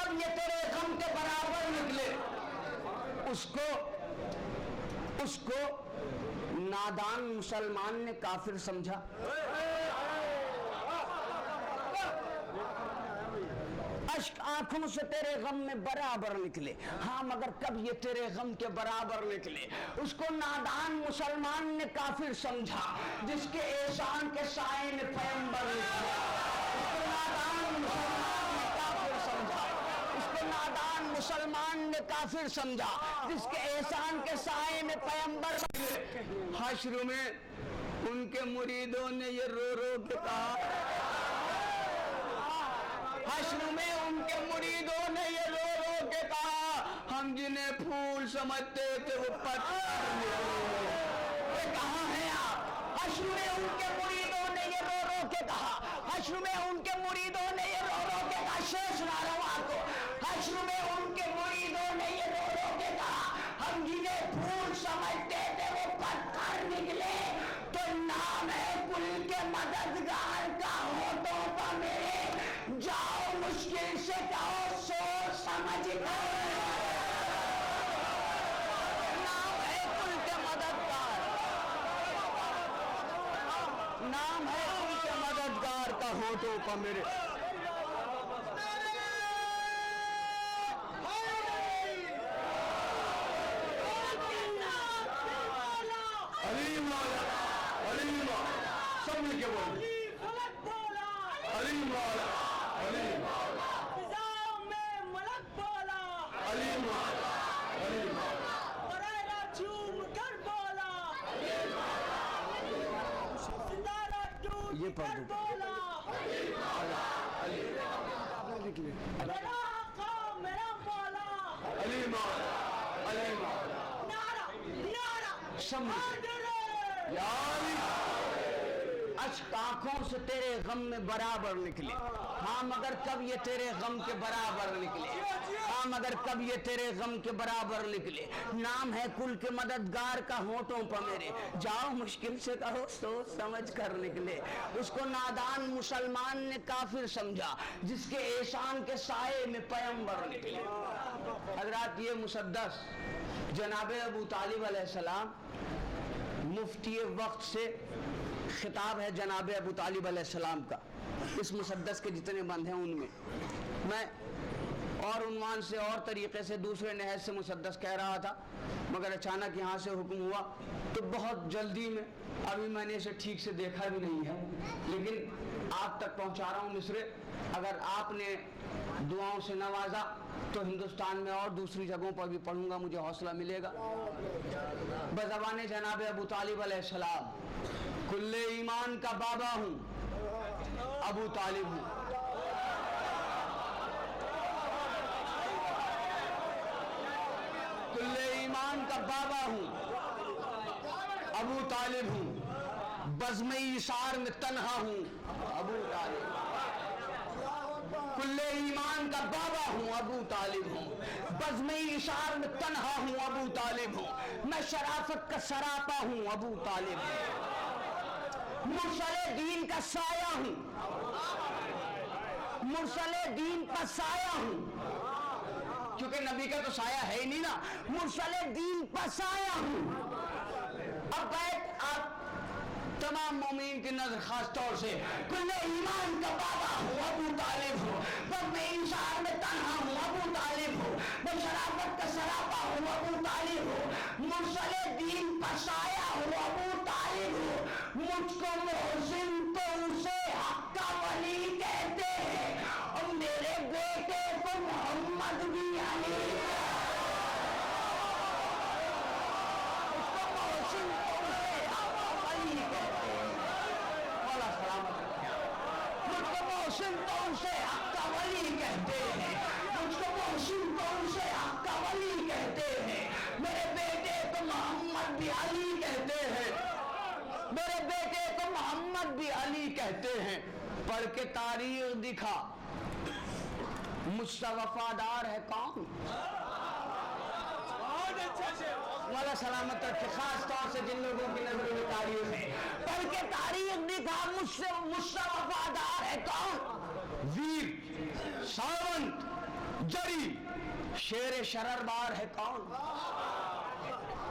कब ये तेरे गम के बराबर निकले। उसको नादान मुसलमान ने काफिर समझा। अश्क आंखों से तेरे गम में बराबर निकले, हाँ मगर कब ये तेरे गम के बराबर निकले। उसको नादान मुसलमान ने काफिर समझा, जिसके एहसान के साए में पैगंबर निकले। उसको नादान मुसलमान ने काफिर समझा, उसको नादान मुसलमान ने काफिर समझा, जिसके एहसान के साए में पैगंबर निकले। हश्र में उनके मुरीदों ने ये रो रो के कहा, हश्र में उनके मुरीदों ने ये रो रो के कहा, हम जिन्हें फूल समझते थे वो पत्थर निकले। कहाँ हैं आप? हश्र में उनके मुरीदों ने ये रो रो के कहा, हश्र में उनके मुरीदों ने ये रो रो के कहा, शेष नारवा को, हश्र में उनके मुरीदों ने ये रो रो के कहा, हम जिन्हें फूल समझते थे वो पत्थर निकले। तो नाम है कुल के मददगार का होठों पर मेरे, जाओ मुश्किल से कहो सोच समझ कर। नाम है कुल के मददगार, नाम है कुल के मददगार का होठों पर मेरे। सब मिलके बोलो अली मौला, अली मौला, में मलक बोला अली मौला, अली मौला, बरारा चूम कर बोला अली मौला, ये पढ़ बोला अली मौला, अली मौला, मेरा आका मेरा मौला अली मौला, अली मौला, नारा नारा अश्क आंखों से तेरे गम में बराबर निकले, हाँ मगर कब ये तेरे गम के बराबर निकले, हाँ मगर कब ये तेरे गम के बराबर निकले। नाम है कुल के मददगार का होठों पर मेरे, जाओ मुश्किल से कहो सोच समझ कर निकले। उसको नादान मुसलमान ने काफिर समझा, जिसके एहसान के साए में पैगंबर निकले। हजरात ये मुसद्दस जनाब अबू तालिब अलैहिस्सलाम मुफ्ती वक्त से खिताब है जनाब अबू तालिब अलैहिस्सलाम का। इस मुसद्दस के जितने बंद हैं उनमें मैं और उन्वान से और तरीके से दूसरे नहज से मुसद्दस कह रहा था, मगर अचानक यहाँ से हुक्म हुआ तो बहुत जल्दी में, अभी मैंने इसे ठीक से देखा भी नहीं है, लेकिन आप तक पहुँचा रहा हूँ मिसरे। अगर आपने दुआओं से नवाजा तो हिंदुस्तान में और दूसरी जगहों पर भी पढ़ूंगा, मुझे हौसला मिलेगा। बज़बाने जनाब अबू तालिब अलैहिस्सलाम, कुल्ले ईमान का बाबा हूँ अबू तालिब हूँ। कुल्ले ईमान का बाबा हूँ अबू तालिब हूँ। बज़्म-ए इशार में तन्हा हूँ अबू तालिब। कुल्ले ईमान का बाबा हूँ अबू तालिब हूँ। बज़्म-ए इशार में तन्हा हूँ अबू तालिब हूँ। मैं शराफत का सरापा हूँ अबू तालिब हूँ। मुरसले दीन का साया हूँ, मुरसले दीन का साया हूँ, क्योंकि नबी का तो साया है ही नहीं ना। मुरसले दीन का साया हूँ। अब बैठ आप तमाम मोमिन की नजर खास तौर से, कुल्ले ईमान का बाबा हूँ अबू तालिब हूँ। बज़्म-ए इशार में तन्हा हूँ अबू तालिब हूँ। मैं शराफत का सरापा हूँ अबू तालिब हूँ। मुरसले दीन का साया हूँ अबू तालिब हूँ। मुझको मोहसिन तो उसे हक का वली कहते हैं, और मेरे बेटे को मोहम्मद भी अली। उसको मोहसिन तो उसे हक का वली कहते हैं। मौला सलामत। मुझको मोहसिन तो उसे हक का वली कहते हैं। मुझको मोहसिन तो उसे हक का वली कहते हैं। मेरे बेटे को मोहम्मद भी अली कहते हैं। मेरे बेटे को मोहम्मद भी अली कहते हैं। पढ़ के तारीख दिखा मुझसे वफादार है कौन? मौला सलामत रखे, खास तौर से जिन लोगों की नजरों में तारीख है। पढ़ के तारीख दिखा मुझसे वफादार है कौन? वीर, सावंत, जरी शेर शररबार है कौन,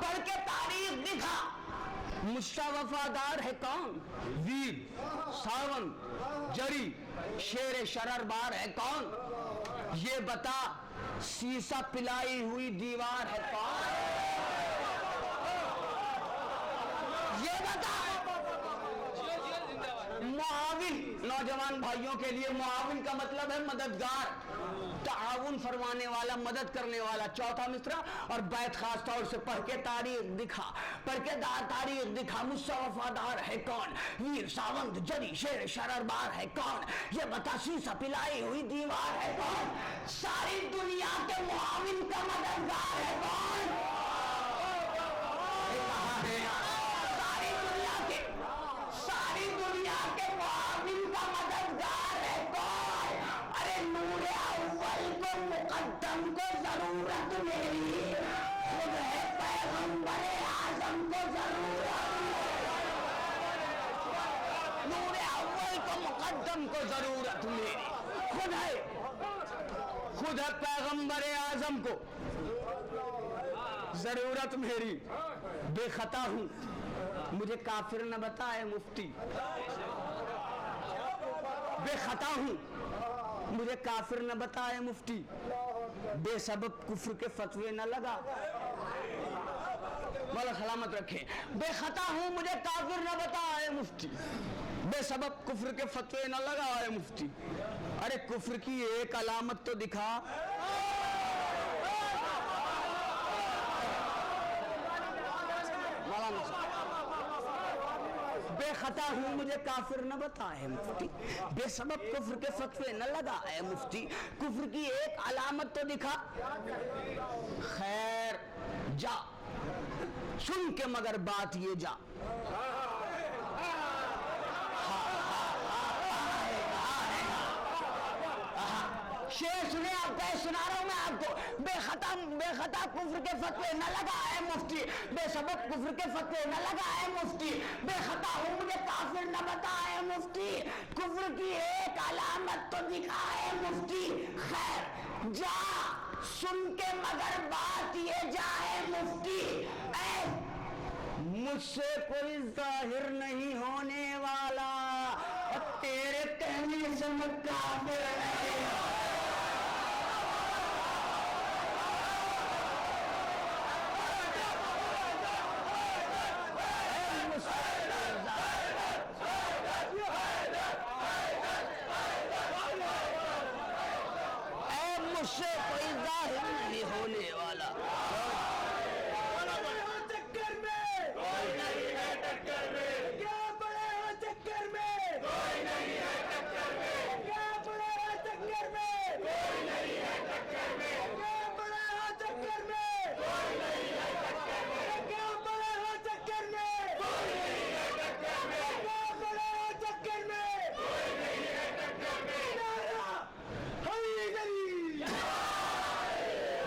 पढ़ के तारीख दिखा मुझसा वफादार है कौन, वीर सावन जरी शेर शररबार है कौन, ये बता शीशा पिलाई हुई दीवार है कौन, ये बता। मुआविन, नौजवान भाइयों के लिए मुआविन का मतलब है मददगार, ताउन फरमाने वाला, मदद करने वाला। चौथा मिसरा और बैत खास तौर से पढ़ के तारीख दिखा, पढ़ के तारीख दिखा मुझसे वफादार है कौन, वीर सावंत जरी शेर शररबार है कौन, ये बता शीशा पिलाई हुई दीवार है कौन, सारी दुनिया के मुआविन का मददगार है कौन, सारी दुनिया के मुआविन का मददगार है कौन। अरे नूरे अव्वल को मुकद्दम को जरूरत मेरी, खुद है पैगंबरे आजम को जरूरत, नूरे अव्वल को मुकद्दम को जरूरत मेरी, खुद है पैगंबरे आजम को जरूरत मेरी, बेखता हूं मुझे काफिर न बताए मुफ्ती, बेखता हूं मुझे काफिर न बताए मुफ्ती, बेसबब कुफ्र के फतवे न लगा, वाला सलामत रखे। बेखता हूं मुझे काफिर न बताए मुफ्ती, बेसबब कुफ्र के फतवे न लगाए मुफ्ती। अरे कुफ्र की एक अलामत तो दिखा, बेखता हूं मुझे काफिर न बताए मुफ्ती, बेसबब कुफ्र के फतवे न लगाए मुफ्ती, कुफ्र की एक अलामत तो दिखा। खैर जा सुन के मगर बात ये जा, शेर सुने आपका, सुना रहा हूं मैं आपको। बेखता कुफ्र के फतवे न लगाए मुफ्ती, बेसबब कुफ्र के फतवे न लगाए मुफ्ती, बेखता हूं मुझे काफिर न बताए मुफ्ती, कुफ्र की एक अलामत तो दिखाए मुफ्ती। खैर जा सुन के मगर बात ये जाए मुफ्ती, मुझसे कोई जाहिर नहीं होने वाला और तेरे कहने से मैं काफिर नहीं। मुझसे कोई जाहिर नहीं होने वाला, चक्कर में कोई नहीं है, टक्कर में क्या पड़े हो, चक्कर में कोई नहीं है, टक्कर में क्या पड़े हो, चक्कर में कोई नहीं है, टक्कर में क्या पड़े हो, चक्कर में कोई नहीं है, टक्कर में क्या पड़े हो, चक्कर में कोई नहीं है, टक्कर में क्या पड़े हो, चक्कर में कोई नहीं है, टक्कर में नारा हैदरी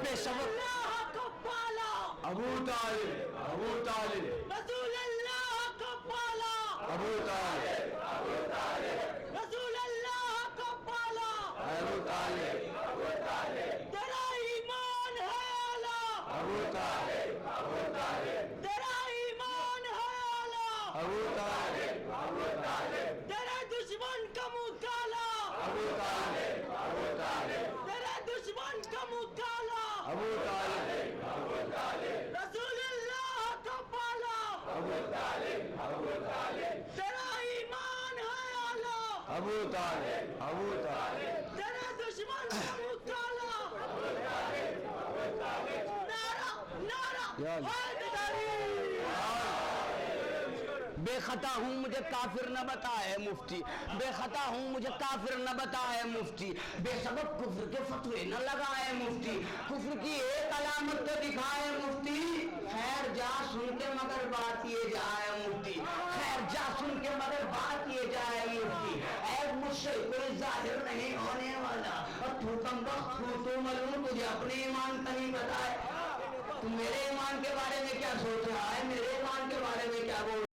बेसबब को पाला अबू तालिब, अबू तालिब, रसूल अल्लाह को पाला अबू तालिब, अबू तालिब रसूल अल्लाह को पाला अबू तालिब, अबू तालिब तेरा ईमान है आला अबू तालिब, अबू तालिब तेरा ईमान है आला अबू तालिब, अबू तालिब तेरे दुश्मन का मुंह काला अबू तालिब, अबू तालिब, तेरे दुश्मन का मुंह काला अबू तालिब, अबू तालिब रसूल अल्लाह को पाला अबू तालिब, अबू तालिब, तेरा ईमान है आला अबू तालिब, अबू तालिब, तेरे दुश्मन का मुंह काला नारा नारा हैदरी बेखता हूं मुझे काफिर न बताए मुफ्ती, बेखता हूं मुझे काफिर न बताए मुफ्ती, बेसबब कुफ्र के फतवे न लगाए मुफ्ती, कुफ्र की एक अलामत तो दिखाए मुफ्ती। खैर जा सुन के मगर बात ये जाए मुफ्ती, खैर जा सुन के मगर बात ये जाए मुफ्ती। ऐ मुझसे कोई जाहिर नहीं होने वाला और तू कम वक्त तू मालूम तुझे अपने ईमान का नहीं बताए, तू मेरे ईमान के बारे में क्या सोच रहा है, मेरे ईमान के बारे में क्या बोल